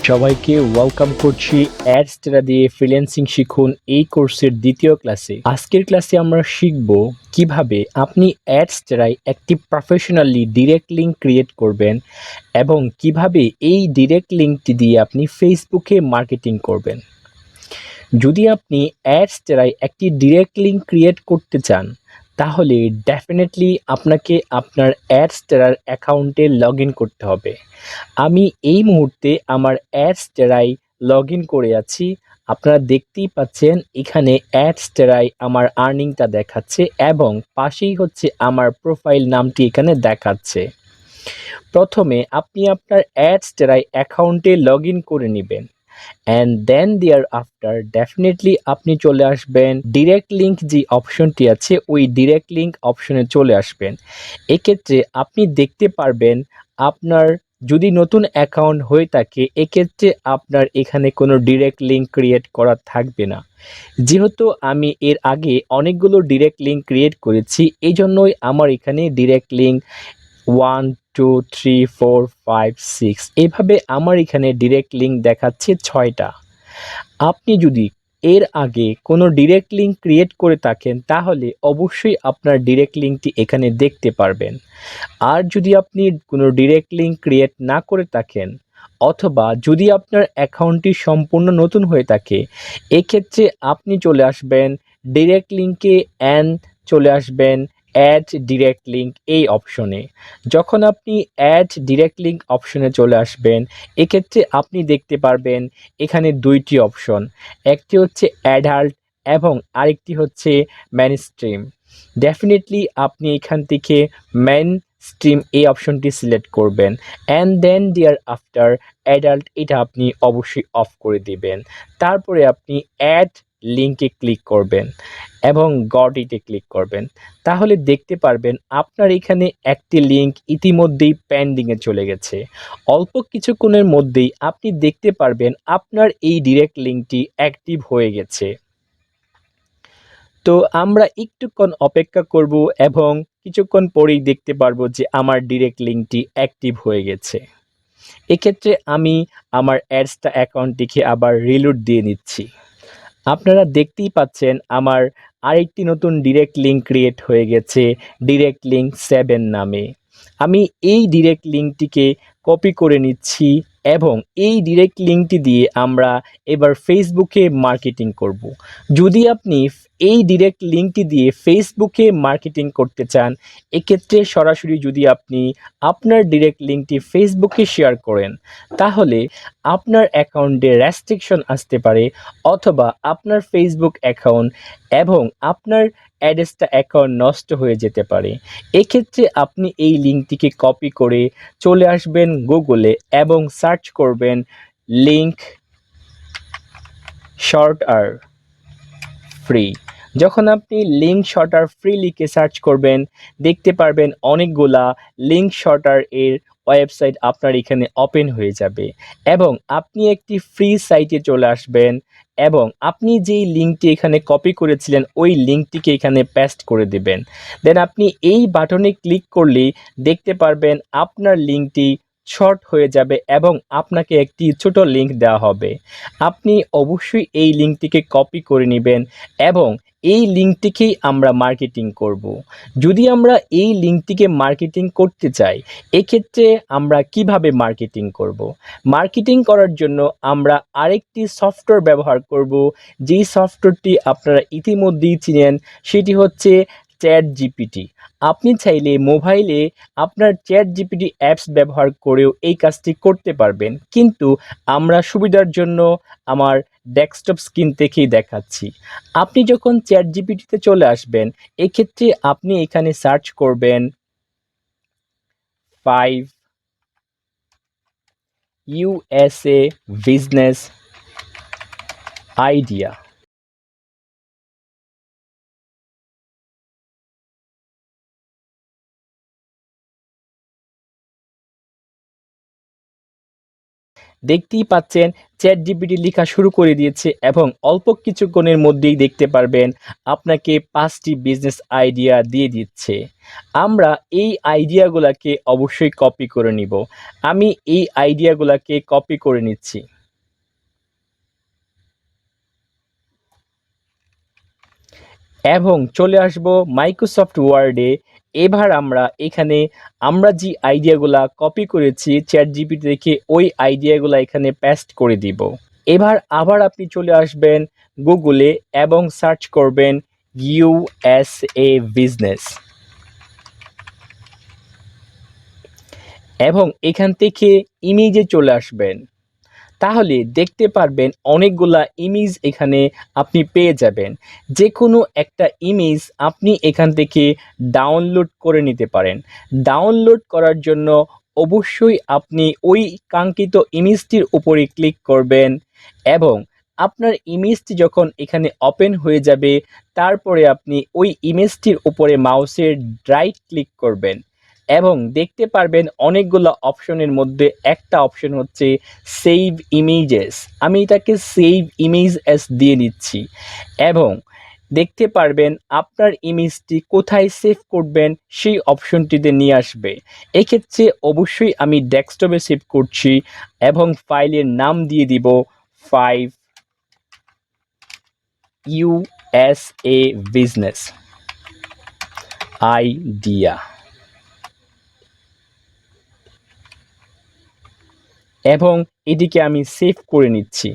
সবাইকে ওয়েলকাম করছি অ্যাডস্টেরা দিয়ে ফ্রিল্যান্সিং শিখুন এই কোর্সের দ্বিতীয় ক্লাসে। আজকের ক্লাসে আমরা শিখব কিভাবে আপনি অ্যাডস্টেরায় একটি প্রফেশনালি ডিরেক্ট লিঙ্ক ক্রিয়েট করবেন এবং কিভাবে এই ডিরেক্ট লিঙ্কটি দিয়ে আপনি ফেসবুকে মার্কেটিং করবেন। যদি আপনি অ্যাডস্টেরায় একটি ডিরেক্ট লিঙ্ক ক্রিয়েট করতে চান তাহলে ডেফিনেটলি আপনাকে আপনার অ্যাডস্টেরার অ্যাকাউন্টে লগ ইন করতে হবে। আমি এই মুহূর্তে আমার অ্যাডস্টেরায় লগ ইন করে আছি। আপনারা দেখতেই পাচ্ছেন এখানে অ্যাডস্টেরায় আমার আর্নিংটা দেখাচ্ছে এবং পাশেই হচ্ছে আমার প্রোফাইল নামটি এখানে দেখাচ্ছে। প্রথমে আপনি আপনার অ্যাডস্টেরায় অ্যাকাউন্টে লগ ইন করে নেবেন and then thereafter definitely আপনি চলে আসবেন ডিরেক্ট লিঙ্ক যে অপশনটি আছে ওই ডিরেক্ট লিঙ্ক অপশনে চলে আসবেন। এক্ষেত্রে আপনি দেখতে পারবেন আপনার যদি নতুন অ্যাকাউন্ট হয়ে থাকে এক্ষেত্রে আপনার এখানে কোনো ডিরেক্ট লিঙ্ক ক্রিয়েট করা থাকবে না। যেহেতু আমি এর আগে অনেকগুলো ডিরেক্ট লিঙ্ক ক্রিয়েট করেছি এই জন্যই আমার এখানে ডিরেক্ট লিঙ্ক 1 2 3 4 5 6 এইভাবে আমার এখানে ডিরেক্ট লিঙ্ক দেখাচ্ছে 6টা। আপনি যদি এর আগে কোনো ডিরেক্ট লিঙ্ক ক্রিয়েট করে থাকেন তাহলে অবশ্যই আপনার ডিরেক্ট লিঙ্কটি এখানে দেখতে পারবেন। আর যদি আপনি কোনো ডিরেক্ট লিঙ্ক ক্রিয়েট না করে থাকেন অথবা যদি আপনার অ্যাকাউন্টটি সম্পূর্ণ নতুন হয়ে থাকে এক্ষেত্রে আপনি চলে আসবেন ডিরেক্ট লিঙ্কে অ্যান্ড চলে আসবেন অ্যাড ডিরেক্ট লিঙ্ক এই অপশনে। যখন আপনি অ্যাড ডিরেক্ট লিঙ্ক অপশনে চলে আসবেন এক্ষেত্রে আপনি দেখতে পারবেন এখানে দুইটি অপশন, একটি হচ্ছে অ্যাডাল্ট এবং আরেকটি হচ্ছে মেইনস্ট্রিম। ডেফিনেটলি আপনি এখান থেকে মেন স্ট্রিম এই অপশনটি সিলেক্ট করবেন and then thereafter adult এটা আপনি অবশ্যই অফ করে দিবেন। তারপরে আপনি অ্যাড লিঙ্কে ক্লিক করবেন এবং গট ইটে ক্লিক করবেন। তাহলে দেখতে পারবেন আপনার এখানে একটি লিঙ্ক ইতিমধ্যেই পেন্ডিংয়ে চলে গেছে। অল্প কিছুক্ষণের মধ্যেই আপনি দেখতে পারবেন আপনার এই ডিরেক্ট লিঙ্কটি অ্যাক্টিভ হয়ে গেছে। তো আমরা একটুক্ষণ অপেক্ষা করব এবং কিছুক্ষণ পরেই দেখতে পারবো যে আমার ডিরেক্ট লিঙ্কটি অ্যাক্টিভ হয়ে গেছে। এক্ষেত্রে আমি আমার অ্যাডসটা অ্যাকাউন্টটিকে আবার রিলোড দিয়ে নিচ্ছি। আপনারা দেখতেই পাচ্ছেন আমার আরেকটি নতুন ডিরেক্ট লিঙ্ক ক্রিয়েট হয়ে গেছে ডিরেক্ট লিঙ্ক 7 নামে। আমি এই ডিরেক্ট লিঙ্কটিকে কপি করে নিচ্ছি এবং এই ডিরেক্ট লিঙ্কটি দিয়ে আমরা এবার ফেসবুকে মার্কেটিং করব। যদি আপনি এই ডিরেক্ট লিঙ্কটি দিয়ে ফেসবুকে মার্কেটিং করতে চান এক্ষেত্রে সরাসরি যদি আপনি আপনার ডিরেক্ট লিঙ্কটি ফেসবুকে শেয়ার করেন তাহলে আপনার অ্যাকাউন্টে রেস্ট্রিকশন আসতে পারে অথবা আপনার ফেসবুক অ্যাকাউন্ট এবং আপনার অ্যাড্রেসটা অ্যাকাউন্ট নষ্ট হয়ে যেতে পারে। এক্ষেত্রে আপনি এই লিঙ্কটিকে কপি করে চলে আসবেন গুগলে এবং সার্চ করবেন লিঙ্ক শর্টার ফ্রি। যখন আপনি লিঙ্ক শর্টার ফ্রি লিখে সার্চ করবেন দেখতে পারবেন অনেকগুলা লিঙ্ক শর্টার এর ওয়েবসাইট আপনার এখানে ওপেন হয়ে যাবে এবং আপনি একটি ফ্রি সাইটে চলে আসবেন এবং আপনি যেই লিঙ্কটি এখানে কপি করেছিলেন ওই লিঙ্কটিকে এখানে পেস্ট করে দেবেন। দেন আপনি এই বাটনে ক্লিক করলেই দেখতে পারবেন আপনার লিঙ্কটি শর্ট হয়ে যাবে এবং আপনাকে একটি ছোট লিঙ্ক দেওয়া হবে। আপনি অবশ্যই এই লিঙ্কটিকে কপি করে নেবেন এবং এই লিঙ্কটিকেই আমরা মার্কেটিং করব। যদি আমরা এই লিঙ্কটিকে মার্কেটিং করতে চাই এক্ষেত্রে আমরা কিভাবে মার্কেটিং করব? মার্কেটিং করার জন্য আমরা আরেকটি সফটওয়্যার ব্যবহার করব যেই সফটওয়্যারটি আপনারা ইতিমধ্যেই চিনেন, সেটি হচ্ছে চ্যাট জিপিটি। আপনি চাইলে মোবাইলে আপনার চ্যাট জিপিটি অ্যাপস ব্যবহার করেও এই কাজটি করতে পারবেন, কিন্তু আমরা সুবিধার জন্য আমার ডেস্কটপ স্ক্রিন থেকেই দেখাচ্ছি। আপনি যখন চ্যাট জিপিটিতে চলে আসবেন এক্ষেত্রে আপনি এখানে সার্চ করবেন 5 USA বিজনেস আইডিয়া। দেখতেই পাচ্ছেন চ্যাট জিপিটি লেখা শুরু করে দিয়েছে এবং অল্প কিছুক্ষণের মধ্যেই দেখতে পারবেন আপনাকে 5টি বিজনেস আইডিয়া দিয়ে দিচ্ছে। আমরা এই আইডিয়াগুলোকে অবশ্যই কপি করে নিব। আমি এই আইডিয়াগুলোকে কপি করে নিচ্ছি। এবং চলে আসব মাইক্রোসফট ওয়ার্ডে। এবার আমরা যে আইডিয়াগুলা কপি করেছি চ্যাট জিপিটি থেকে ওই আইডিয়াগুলা এখানে পেস্ট করে দিব। এবার আবার আপনি চলে আসবেন গুগলে এবং সার্চ করবেন ইউএসএ বিজনেস এবং এখান থেকে ইমেজে চলে আসবেন। তাহলে দেখতে পারবেন অনেকগুলা ইমেজ এখানে আপনি পেয়ে যাবেন। যে কোনো একটা ইমেজ আপনি এখান থেকে ডাউনলোড করে নিতে পারেন। ডাউনলোড করার জন্য অবশ্যই আপনি ওই কাঙ্ক্ষিত ইমেজটির উপরে ক্লিক করবেন এবং আপনার ইমেজটি যখন এখানে ওপেন হয়ে যাবে তারপরে আপনি ওই ইমেজটির উপরে মাউসের রাইট ক্লিক করবেন এবং দেখতে পারবেন অনেকগুলো অপশনের মধ্যে একটা অপশন হচ্ছে সেভ ইমেজেস। আমি এটাকে সেভ ইমেজ অ্যাজ দিয়ে দিচ্ছি এবং দেখতে পারবেন আপনার ইমেজটি কোথায় সেভ করবেন সেই অপশনটিতে নিয়ে আসবে। এক্ষেত্রে অবশ্যই আমি ডেস্কটপে সেভ করছি এবং ফাইলের নাম দিয়ে দিব 5 USA বিজনেস আইডিয়া এবং এটিকে আমি সেভ করে নিচ্ছি।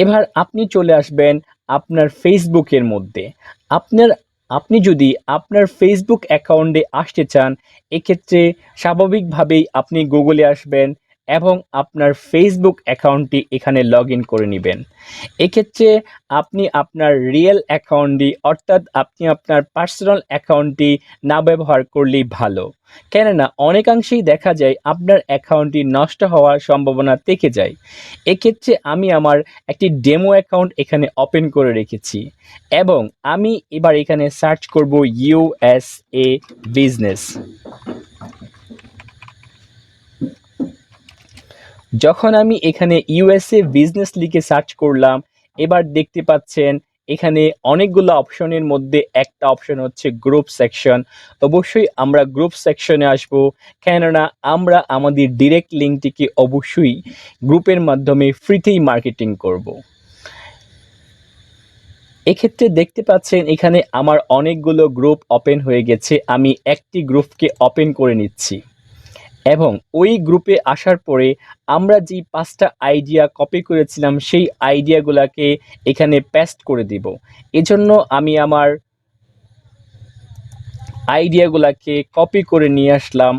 এবার আপনি চলে আসবেন আপনার ফেসবুকের মধ্যে। আপনি যদি আপনার ফেসবুক অ্যাকাউন্টে আসতে চান, এক্ষেত্রে স্বাভাবিকভাবেই আপনি গুগলে আসবেন এবং আপনার ফেসবুক অ্যাকাউন্টটি এখানে লগ ইন করে নেবেন। এক্ষেত্রে আপনি আপনার রিয়েল অ্যাকাউন্টটি অর্থাৎ আপনি আপনার পার্সোনাল অ্যাকাউন্টটি না ব্যবহার করলেই ভালো। কেননা অনেকাংশেই দেখা যায় আপনার অ্যাকাউন্টটি নষ্ট হওয়ার সম্ভাবনা থেকে যায়। এক্ষেত্রে আমি আমার একটি ডেমো অ্যাকাউন্ট এখানে ওপেন করে রেখেছি এবং আমি এবার এখানে সার্চ করব ইউএসএ বিজনেস। যখন আমি এখানে ইউএসএ বিজনেস লিখে সার্চ করলাম, এবার দেখতে পাচ্ছেন এখানে অনেকগুলো অপশনের মধ্যে একটা অপশন হচ্ছে গ্রুপ সেকশন। অবশ্যই আমরা গ্রুপ সেকশনে আসব, কেননা আমরা আমাদের ডিরেক্ট লিঙ্কটিকে অবশ্যই গ্রুপের মাধ্যমে ফ্রিতেই মার্কেটিং করব। এক্ষেত্রে দেখতে পাচ্ছেন এখানে আমার অনেকগুলো গ্রুপ ওপেন হয়ে গেছে। আমি একটি গ্রুপকে ওপেন করে নিচ্ছি এবং ওই গ্রুপে আসার পরে আমরা যে ৫টা আইডিয়া কপি করেছিলাম সেই আইডিয়াগুলাকে এখানে পেস্ট করে দিব। এজন্য আমি আমার আইডিয়াগুলাকে কপি করে নিয়ে আসলাম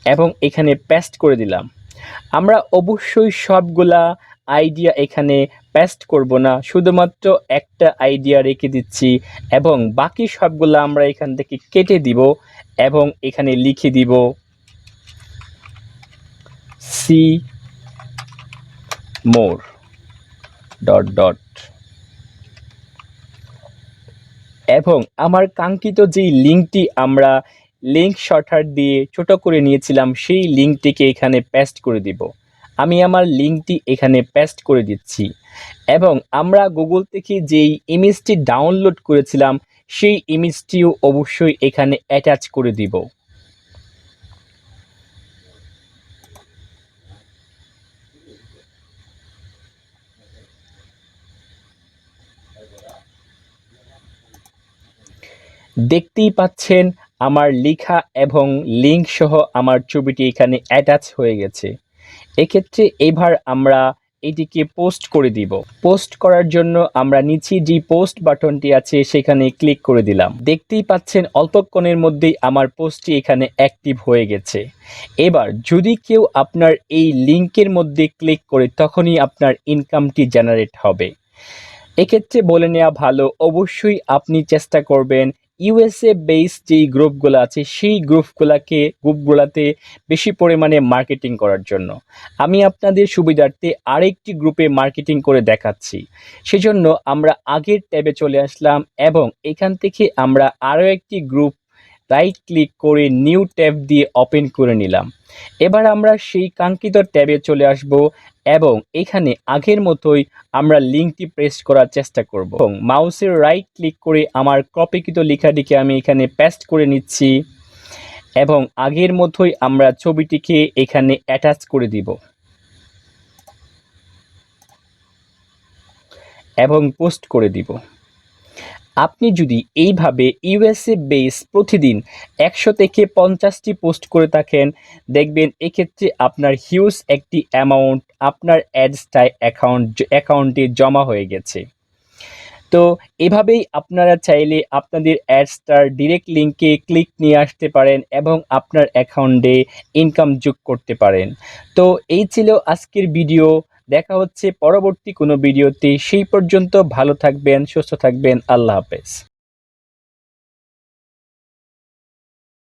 এবং এখানে পেস্ট করে দিলাম। আমরা অবশ্যই সবগুলা আইডিয়া এখানে পেস্ট করব না, শুধুমাত্র একটা আইডিয়া রেখে দিচ্ছি এবং বাকি সবগুলা আমরা এখান থেকে কেটে দিব এবং এখানে লিখে দিব সি মোর ডট ডট এবং আমার কাঙ্ক্ষিত যেই লিঙ্কটি আমরা লিঙ্ক শর্টকাট দিয়ে ছোট করে নিয়েছিলাম সেই লিঙ্কটিকে এখানে পেস্ট করে দিব। আমি আমার লিঙ্কটি এখানে পেস্ট করে দিচ্ছি এবং আমরা গুগল থেকে যেই ইমেজটি ডাউনলোড করেছিলাম সেই ইমেজটিও অবশ্যই এখানে অ্যাটাচ করে দিব। দেখতেই পাচ্ছেন আমার লেখা এবং লিঙ্ক সহ আমার ছবিটি এখানে অ্যাটাচ হয়ে গেছে। এক্ষেত্রে এবার আমরা এটিকে পোস্ট করে দিব। পোস্ট করার জন্য আমরা নিচে যে পোস্ট বাটনটি আছে সেখানে ক্লিক করে দিলাম। দেখতেই পাচ্ছেন অল্পক্ষণের মধ্যেই আমার পোস্টটি এখানে অ্যাক্টিভ হয়ে গেছে। এবার যদি কেউ আপনার এই লিঙ্কের মধ্যে ক্লিক করে তখনই আপনার ইনকামটি জেনারেট হবে। এক্ষেত্রে বলে নেওয়া ভালো, অবশ্যই আপনি চেষ্টা করবেন ইউএসএ বেস যেই গ্রুপগুলো আছে সেই গ্রুপগুলাতে বেশি পরিমাণে মার্কেটিং করার জন্য। আমি আপনাদের সুবিধার্থে আরেকটি গ্রুপে মার্কেটিং করে দেখাচ্ছি। সেজন্য আমরা আগের ট্যাবে চলে আসলাম এবং এখান থেকে আমরা আরও একটি গ্রুপ রাইট ক্লিক করে নিউ ট্যাব দিয়ে ওপেন করে নিলাম। এবার আমরা সেই কাঙ্ক্ষিত ট্যাবে চলে আসব এবং এখানে আগের মতোই আমরা লিঙ্কটি পেস্ট করার চেষ্টা করব এবং মাউসের রাইট ক্লিক করে আমার কপিকৃত লেখাটিকে আমি এখানে পেস্ট করে নিচ্ছি এবং আগের মতোই আমরা ছবিটিকে এখানে অ্যাটাচ করে দিব। এবং পোস্ট করে দিব। আপনি যদি এইভাবে ইউএসএ বেস প্রতিদিন ১০০ থেকে ৫০টি পোস্ট করে থাকেন, দেখবেন এক্ষেত্রে আপনার হিউজ একটি অ্যামাউন্ট আপনার অ্যাডসটায় অ্যাকাউন্টে জমা হয়ে গেছে। তো এভাবেই আপনারা চাইলে আপনাদের অ্যাডসটার ডিরেক্ট লিঙ্কে ক্লিক নিয়ে আসতে পারেন এবং আপনার অ্যাকাউন্টে ইনকাম যোগ করতে পারেন। তো এই ছিল আজকের ভিডিও। দেখা হচ্ছে পরবর্তী কোনো ভিডিওতে। সেই পর্যন্ত ভালো থাকবেন, সুস্থ থাকবেন। আল্লাহ হাফেজ।